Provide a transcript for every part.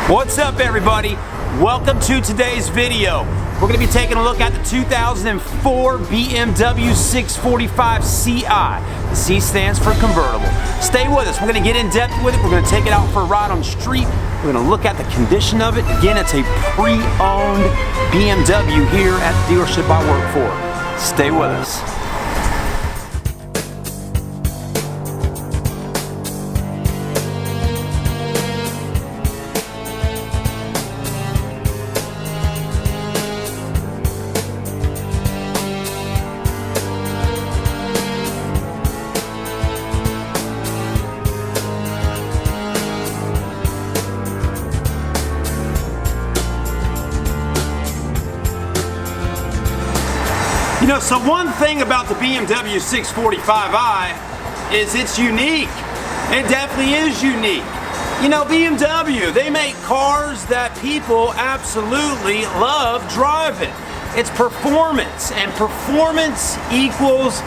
What's up, everybody? Welcome to today's video. We're going to be taking a look at the 2004 BMW 645 Ci. The C stands for convertible. Stay with us. We're going to get in depth with it. We're going to take it out for a ride on the street. We're going to look at the condition of it. Again, it's a pre-owned BMW here at the dealership I work for. Stay with us. You know, so one thing about the BMW 645i is it's unique. It definitely is unique. You know, BMW, they make cars that people absolutely love driving. It's performance, and performance equals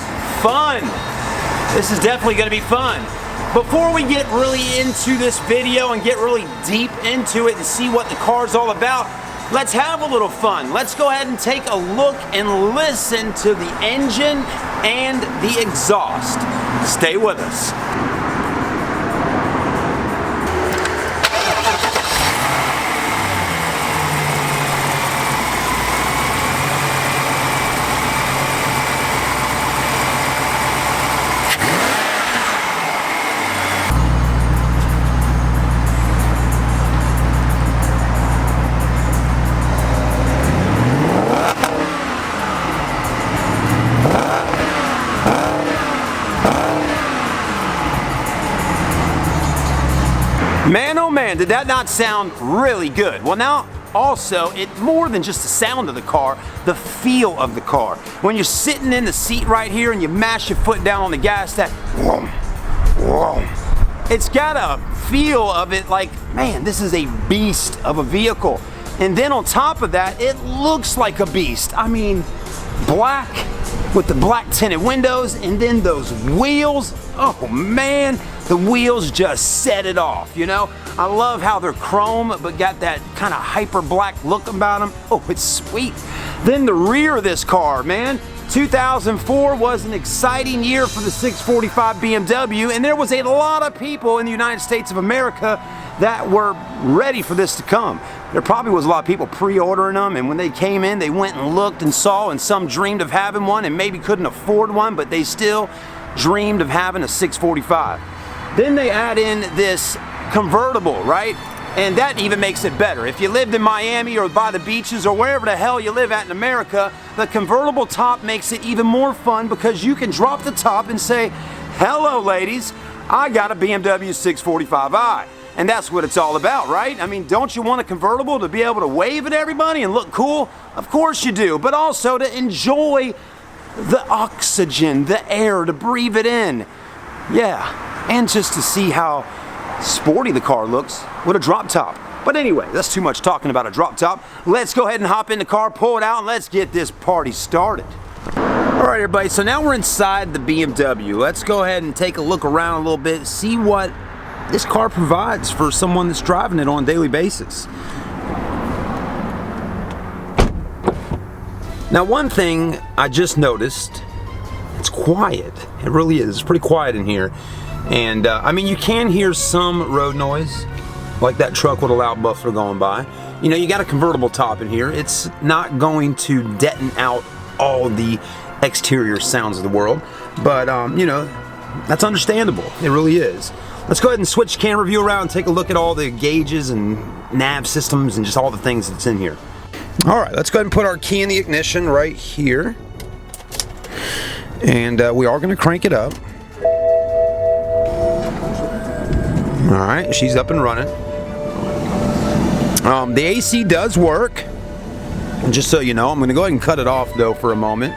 fun. This is definitely going to be fun. Before we get really into this video and get really deep into it and see what the car's all about, let's have a little fun. Let's go ahead and take a look and listen to the engine and the exhaust. Stay with us. Man, oh man, did that not sound really good? Well, now also, it more than just the sound of the car, the feel of the car. When you're sitting in the seat right here and you mash your foot down on the gas, that whoom, whoom, it's got a feel of it like, man, this is a beast of a vehicle. And then on top of that, it looks like a beast. I mean, black with the black tinted windows, and then those wheels, oh man, the wheels just set it off, you know? I love how they're chrome, but got that kind of hyper black look about them. Oh, it's sweet. Then the rear of this car, man. 2004 was an exciting year for the 645 BMW, and there was a lot of people in the United States of America that were ready for this to come. There probably was a lot of people pre-ordering them, and when they came in, they went and looked and saw, and some dreamed of having one and maybe couldn't afford one, but they still dreamed of having a 645. Then they add in this convertible, right? And that even makes it better. If you lived in Miami or by the beaches or wherever the hell you live at in America, the convertible top makes it even more fun because you can drop the top and say, hello ladies, I got a BMW 645i. And that's what it's all about, right? I mean, don't you want a convertible to be able to wave at everybody and look cool? Of course you do, but also to enjoy the oxygen, the air, to breathe it in. Yeah, and just to see how sporty the car looks with a drop top. But anyway, that's too much talking about a drop top. Let's go ahead and hop in the car, pull it out, and let's get this party started. All right, everybody, so now we're inside the BMW. Let's go ahead and take a look around a little bit, see what this car provides for someone that's driving it on a daily basis. Now, one thing I just noticed, it's quiet. It really is. It's pretty quiet in here. And I mean, you can hear some road noise, like that truck with a loud muffler going by. You know, you got a convertible top in here. It's not going to deaden out all the exterior sounds of the world, but you know, that's understandable. It really is. Let's go ahead and switch the camera view around and take a look at all the gauges and nav systems and just all the things that's in here. All right, let's go ahead and put our key in the ignition right here. And we are going to crank it up. All right, she's up and running. The AC does work. And just so you know, I'm going to go ahead and cut it off though for a moment,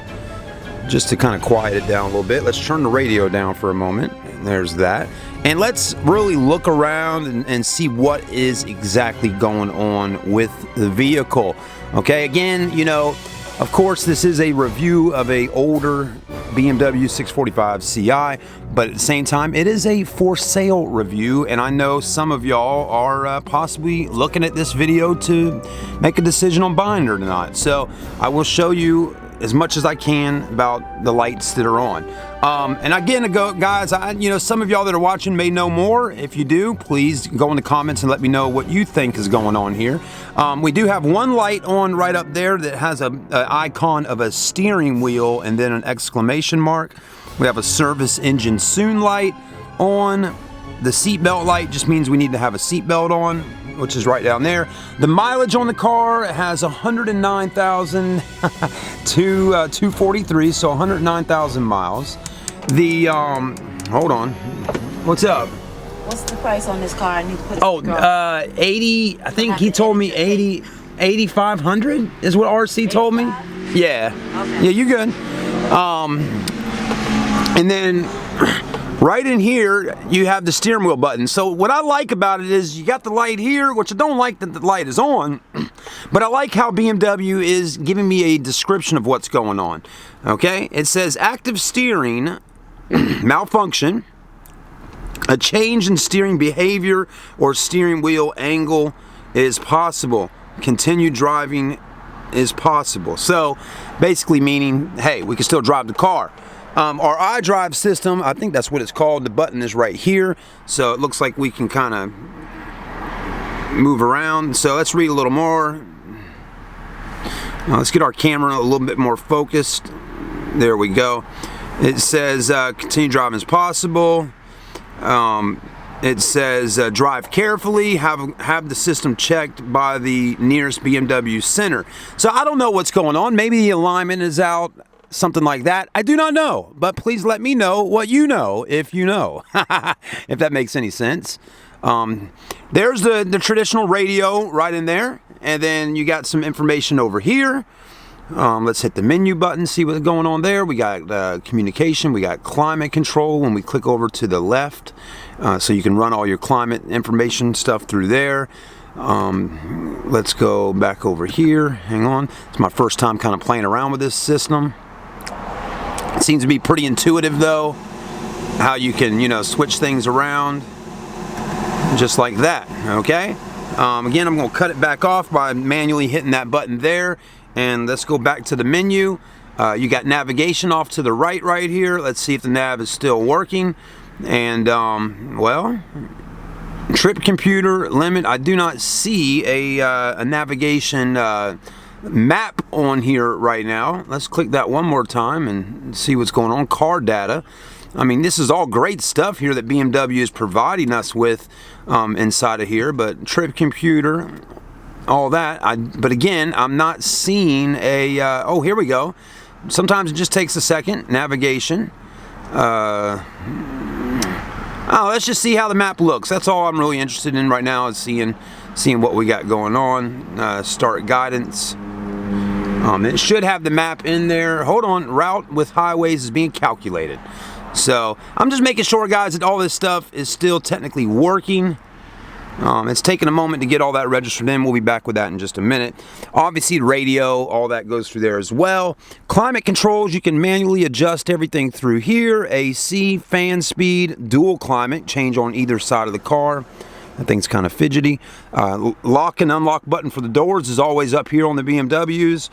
just to kind of quiet it down a little bit. Let's turn the radio down for a moment. And there's that. And let's really look around and see what is exactly going on with the vehicle. Okay, again, you know, Of course, this is a review of a older BMW 645 Ci, but at the same time, it is a for sale review, and I know some of y'all are possibly looking at this video to make a decision on buying it or not. So I will show you as much as I can about the lights that are on. And again, guys, some of y'all that are watching may know more. If you do, please go in the comments and let me know what you think is going on here. We do have one light on right up there that has an icon of a steering wheel and then an exclamation mark. We have a service engine soon light on. The seatbelt light just means we need to have a seatbelt on, which is right down there. The mileage on the car has 109,000 to 243, so 109,000 miles. The hold on, what's up? What's the price on this car? I need to put 80. I think he told me 8,500 is what RC told me. Yeah. Okay. Yeah, you good. And then right in here, you have the steering wheel button. So what I like about it is you got the light here, which I don't like that the light is on, but I like how BMW is giving me a description of what's going on. Okay, it says active steering, malfunction, a change in steering behavior or steering wheel angle is possible. Continued driving is possible. So basically meaning, hey, we can still drive the car. Our iDrive system, I think that's what it's called. The button is right here, so it looks like we can kind of move around. So let's read a little more. Let's get our camera a little bit more focused. There we go. It says continue driving as possible. It says drive carefully, have the system checked by the nearest BMW center. So I don't know what's going on. Maybe the alignment is out. Something like that. I do not know, but please let me know what you know, if you know, if that makes any sense. There's the traditional radio right in there, and then you got some information over here. Let's hit the menu button, see what's going on there. We got communication, we got climate control when we click over to the left, so you can run all your climate information stuff through there. Let's go back over here. Hang on. It's my first time kind of playing around with this system. It seems to be pretty intuitive though, how you can, switch things around just like that, okay? Again, I'm going to cut it back off by manually hitting that button there, and let's go back to the menu. You got navigation off to the right here. Let's see if the nav is still working. And, well, trip computer limit, I do not see a navigation map on here right now. Let's click that one more time and see what's going on. Car data. I mean, this is all great stuff here that BMW is providing us with inside of here, but trip computer, all that. But again, I'm not seeing a, oh, here we go. Sometimes it just takes a second. Navigation. Oh, let's just see how the map looks. That's all I'm really interested in right now, is seeing what we got going on. Start guidance. It should have the map in there. Hold on, route with highways is being calculated. So I'm just making sure, guys, that all this stuff is still technically working. It's taking a moment to get all that registered in. We'll be back with that in just a minute. Obviously, radio, all that goes through there as well. Climate controls, you can manually adjust everything through here. AC, fan speed, dual climate, change on either side of the car. That thing's kind of fidgety. Lock and unlock button for the doors is always up here on the BMWs.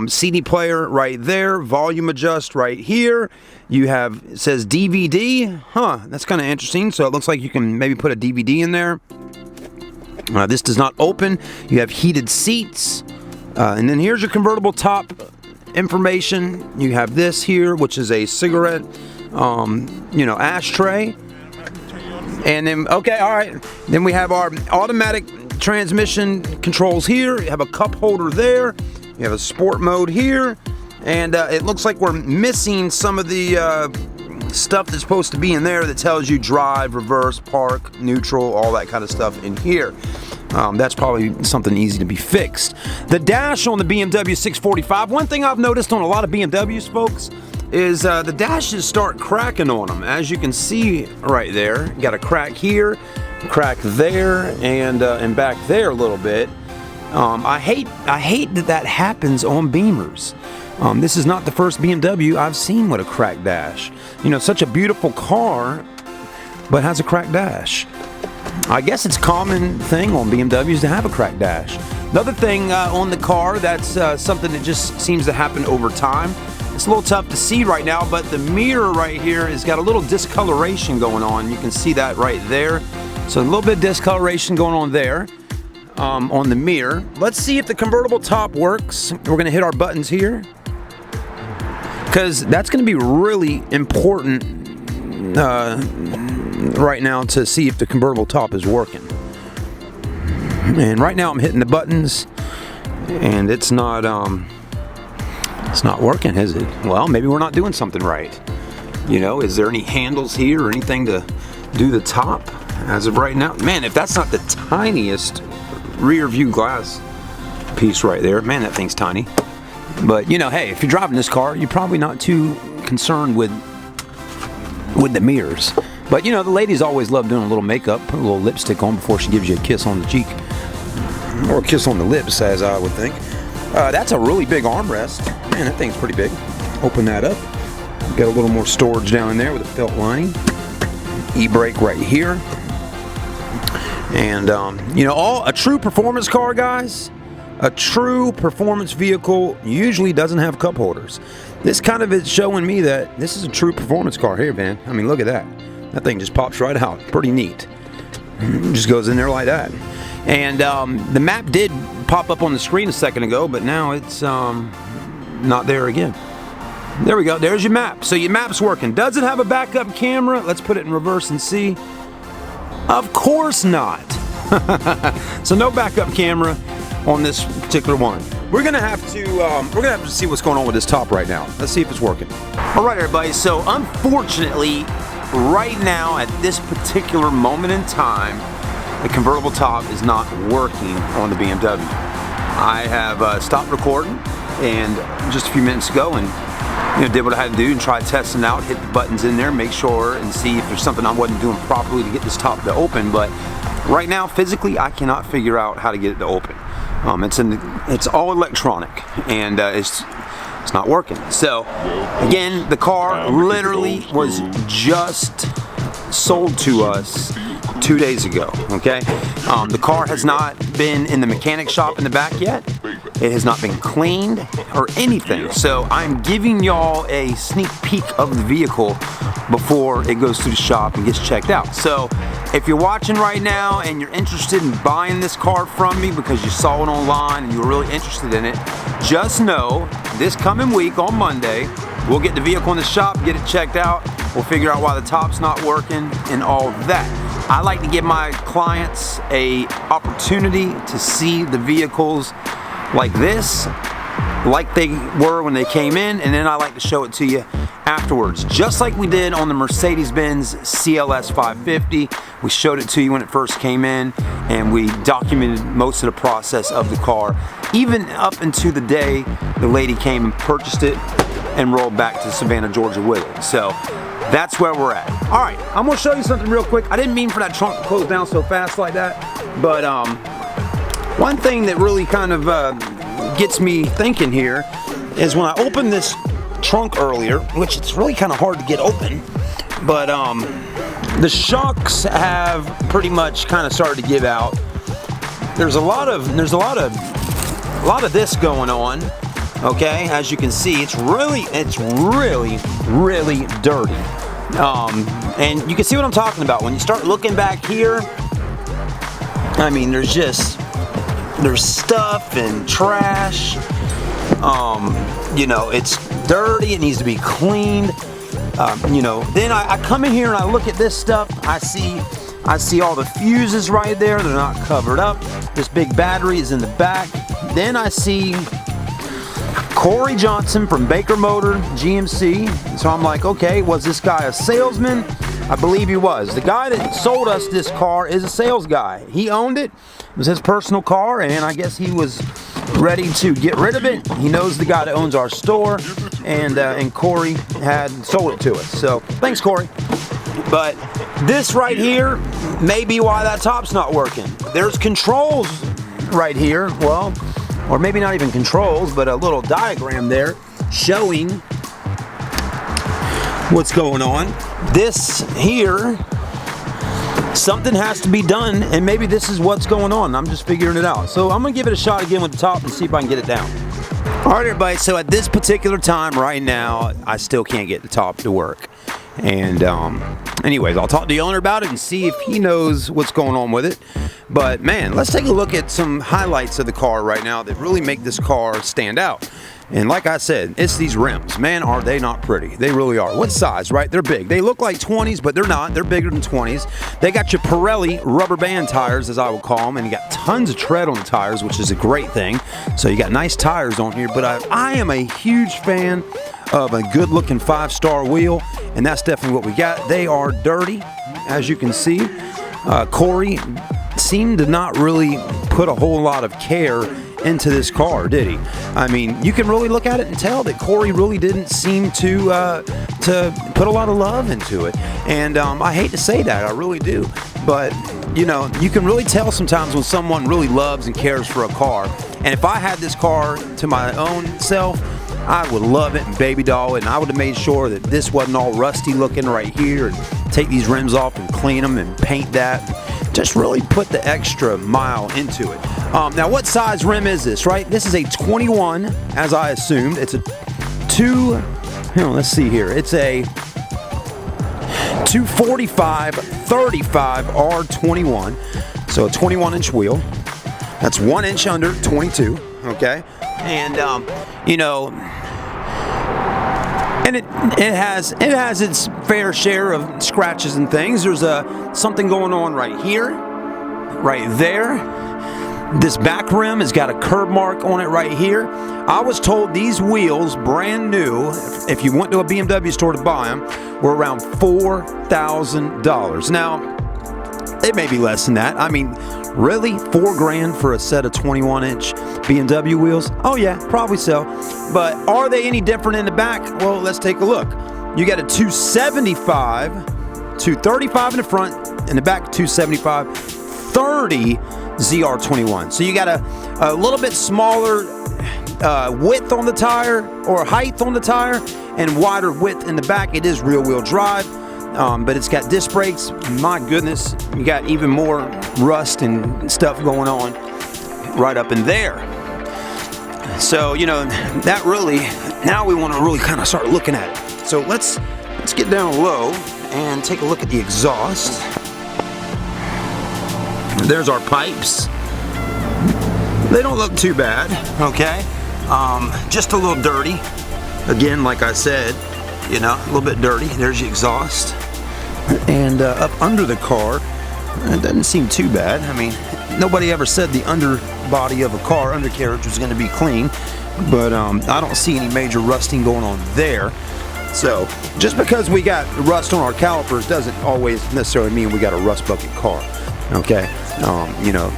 CD player right there. Volume adjust right here. You have, it says DVD. Huh, that's kind of interesting. So it looks like you can maybe put a DVD in there. This does not open. You have heated seats. And then here's your convertible top information. You have this here, which is a cigarette, ashtray. And then, okay, all right. Then we have our automatic transmission controls here. You have a cup holder there. You have a sport mode here. And it looks like we're missing some of the stuff that's supposed to be in there that tells you drive, reverse, park, neutral, all that kind of stuff in here. That's probably something easy to be fixed. The dash on the BMW 645, one thing I've noticed on a lot of BMWs, folks, is the dashes start cracking on them. As you can see right there, got a crack here, crack there, and back there a little bit. I hate that happens on Beamers. This is not the first BMW I've seen with a cracked dash. You know, such a beautiful car, but has a cracked dash. I guess it's a common thing on BMWs to have a cracked dash. Another thing on the car that's something that just seems to happen over time. It's a little tough to see right now, but the mirror right here has got a little discoloration going on. You can see that right there. So a little bit of discoloration going on there on the mirror. Let's see if the convertible top works. We're going to hit our buttons here, because that's going to be really important right now to see if the convertible top is working. And right now I'm hitting the buttons, and it's not working, is it? Well, maybe we're not doing something right. You know, is there any handles here or anything to do the top as of right now? Man, if that's not the tiniest rear view glass piece right there, man, that thing's tiny. But you know, hey, if you're driving this car, you're probably not too concerned with the mirrors. But you know, the ladies always love doing a little makeup, put a little lipstick on before she gives you a kiss on the cheek. Or a kiss on the lips, as I would think. That's a really big armrest. Man, that thing's pretty big. Open that up. Got a little more storage down in there with a felt lining. E-brake right here. And, you know, a true performance car, guys, a true performance vehicle usually doesn't have cup holders. This kind of is showing me that this is a true performance car here, man. I mean, look at that. That thing just pops right out. Pretty neat. Just goes in there like that. And the map did pop up on the screen a second ago, but now it's not there again. There we go. There's your map. So your map's working. Does it have a backup camera? Let's put it in reverse and see. Of course not. So no backup camera on this particular one. We're gonna have to see what's going on with this top right now. Let's see if it's working. All right, everybody. So unfortunately, right now at this particular moment in time, the convertible top is not working on the BMW. I have stopped recording and just a few minutes ago, and you know, did what I had to do and try testing out, hit the buttons in there, make sure and see if there's something I wasn't doing properly to get this top to open. But right now, physically, I cannot figure out how to get it to open. It's all electronic, and it's not working. So again, the car literally was just sold to us 2 days ago. Okay, the car has not been in the mechanic shop in the back yet. It has not been cleaned or anything. So I'm giving y'all a sneak peek of the vehicle before it goes through the shop and gets checked out. So if you're watching right now and you're interested in buying this car from me because you saw it online and you were really interested in it, just know this coming week on Monday, we'll get the vehicle in the shop, get it checked out. We'll figure out why the top's not working and all of that. I like to give my clients a opportunity to see the vehicles like this, like they were when they came in, and then I like to show it to you afterwards, just like we did on the Mercedes-Benz CLS 550. We showed it to you when it first came in, and we documented most of the process of the car, even up until the day the lady came and purchased it and rolled back to Savannah, Georgia with it. So that's where we're at. All right, I'm gonna show you something real quick. I didn't mean for that trunk to close down so fast like that, but one thing that really kind of gets me thinking here is when I opened this trunk earlier, which it's really kind of hard to get open, but the shocks have pretty much kind of started to give out. There's a lot of this going on. Okay, as you can see, it's really dirty. And you can see what I'm talking about when you start looking back here. I mean, there's stuff and trash. You know, it's dirty. It needs to be cleaned. You know, then I come in here and I look at this stuff. I see all the fuses right there. They're not covered up. This big battery is in the back. Then I see Corey Johnson from Baker Motor GMC. So I'm like, okay, was this guy a salesman? I believe he was. The guy that sold us this car is a sales guy. He owned it. It was his personal car, and I guess he was ready to get rid of it. He knows the guy that owns our store, and Corey had sold it to us. So thanks, Corey. But this right here may be why that top's not working. There's controls right here, well, or maybe not even controls, but a little diagram there showing what's going on. This here, something has to be done, and maybe this is what's going on. I'm just figuring it out. So I'm gonna give it a shot again with the top and see if I can get it down. All right, everybody, so at this particular time right now, I still can't get the top to work. And anyways, I'll talk to the owner about it and see if he knows what's going on with it. But man, let's take a look at some highlights of the car right now that really make this car stand out. And like I said, it's these rims. Man, are they not pretty. They really are. What size, right? They're big. They look like 20s, but they're not. They're bigger than 20s. They got your Pirelli rubber band tires, as I would call them, and you got tons of tread on the tires, which is a great thing. So you got nice tires on here, but I am a huge fan of a good-looking 5-star wheel, and that's definitely what we got. They are dirty, as you can see. Corey seemed to not really put a whole lot of care into this car, did he? I mean, you can really look at it and tell that Corey really didn't seem to put a lot of love into it. And I hate to say that, I really do. But, you know, you can really tell sometimes when someone really loves and cares for a car. And if I had this car to my own self, I would love it and baby doll it, and I would have made sure that this wasn't all rusty looking right here, and take these rims off and clean them and paint that. Just really put the extra mile into it. Now, what size rim is this, right? This is a 21, as I assumed. It's a let's see here. It's a 245/35 R21, so a 21-inch wheel. That's 1 inch under 22, okay? And, you know, and it has its fair share of scratches and things. There's something going on right here, right there. This back rim has got a curb mark on it right here. I was told these wheels, brand new, if you went to a BMW store to buy them, were around $4,000. Now, it may be less than that. I mean, really? $4,000 for a set of 21-inch BMW wheels? Oh yeah, probably so. But are they any different in the back? Well, let's take a look. You got a 275, 235 in the front, in the back 275, 30 ZR21. So you got a little bit smaller width on the tire, or height on the tire, and wider width in the back. It is rear-wheel drive. But it's got disc brakes. My goodness, you got even more rust and stuff going on right up in there. So, you know, that really, now we want to really kind of start looking at it. So let's get down low and take a look at the exhaust. There's our pipes. They don't look too bad, okay? Just a little dirty. Again, like I said, you know, a little bit dirty. There's the exhaust. And up under the car, it doesn't seem too bad. I mean, nobody ever said the underbody of a car, undercarriage, was going to be clean. But I don't see any major rusting going on there. So, just because we got rust on our calipers doesn't always necessarily mean we got a rust bucket car. Okay? You know,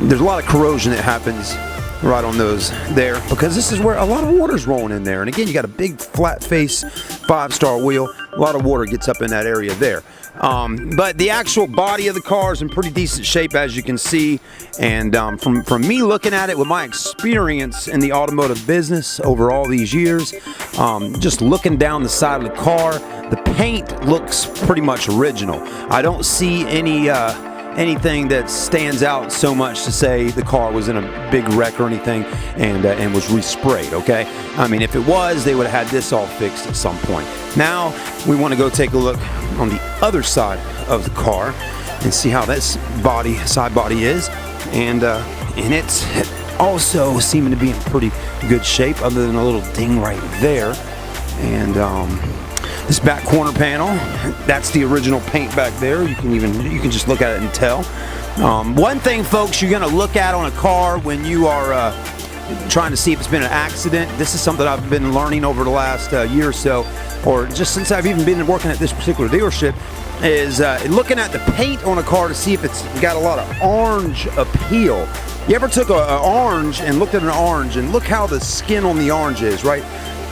there's a lot of corrosion that happens right on those there, because this is where a lot of water's rolling in there. And again, you got a big flat face 5-star wheel. A lot of water gets up in that area there. But the actual body of the car is in pretty decent shape, as you can see. And from me looking at it with my experience in the automotive business over all these years, just looking down the side of the car, the paint looks pretty much original. I don't see anything that stands out so much to say the car was in a big wreck or anything and was resprayed, okay? I mean, if it was, they would have had this all fixed at some point. Now, we want to go take a look on the other side of the car and see how this side body is. And it's also seeming to be in pretty good shape, other than a little ding right there. And this back corner panel, that's the original paint back there. You can just look at it and tell. One thing, folks, you're gonna look at on a car when you are trying to see if it's been an accident. This is something I've been learning over the last year or so, or just since I've even been working at this particular dealership, is looking at the paint on a car to see if it's got a lot of orange appeal. You ever took an orange and looked at an orange and look how the skin on the orange is, right?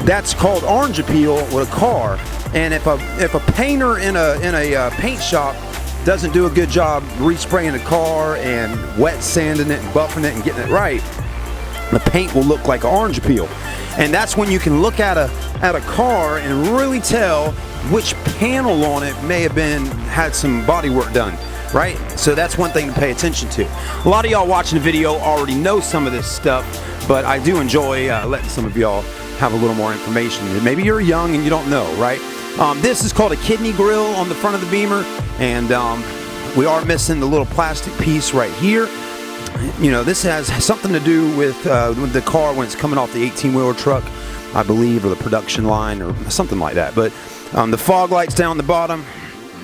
That's called orange appeal with a car. And if a painter in a paint shop doesn't do a good job respraying the car and wet sanding it and buffing it and getting it right, the paint will look like orange peel. And that's when you can look at a car and really tell which panel on it may have had some body work done, right? So that's one thing to pay attention to. A lot of y'all watching the video already know some of this stuff, but I do enjoy letting some of y'all have a little more information. Maybe you're young and you don't know, right? This is called a kidney grill on the front of the Beamer, and we are missing the little plastic piece right here. You know, this has something to do with the car when it's coming off the 18-wheeler truck, I believe, or the production line or something like that. But the fog lights down the bottom,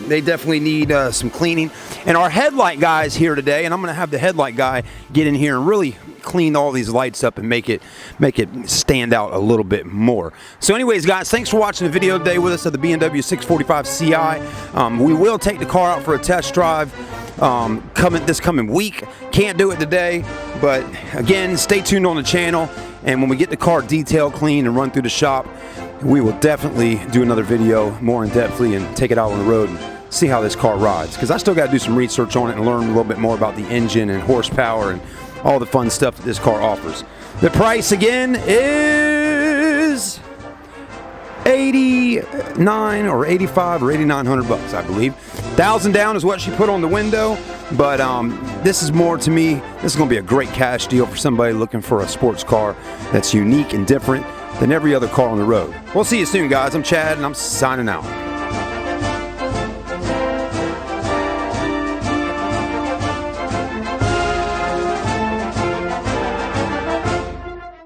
they definitely need some cleaning. And our headlight guy is here today, and I'm going to have the headlight guy get in here and really clean all these lights up and make it stand out a little bit more. So anyways, guys, thanks for watching the video today with us at the BMW 645 Ci. We will take the car out for a test drive this coming week. Can't do it today, but again, stay tuned on the channel, and when we get the car detailed, clean, and run through the shop, we will definitely do another video more in depthly and take it out on the road and see how this car rides, because I still got to do some research on it and learn a little bit more about the engine and horsepower and all the fun stuff that this car offers. The price again is $89 or $85 or $8,900, I believe. $1,000 down is what she put on the window, but this is more, to me, this is going to be a great cash deal for somebody looking for a sports car that's unique and different than every other car on the road. We'll see you soon, guys. I'm Chad, and I'm signing out.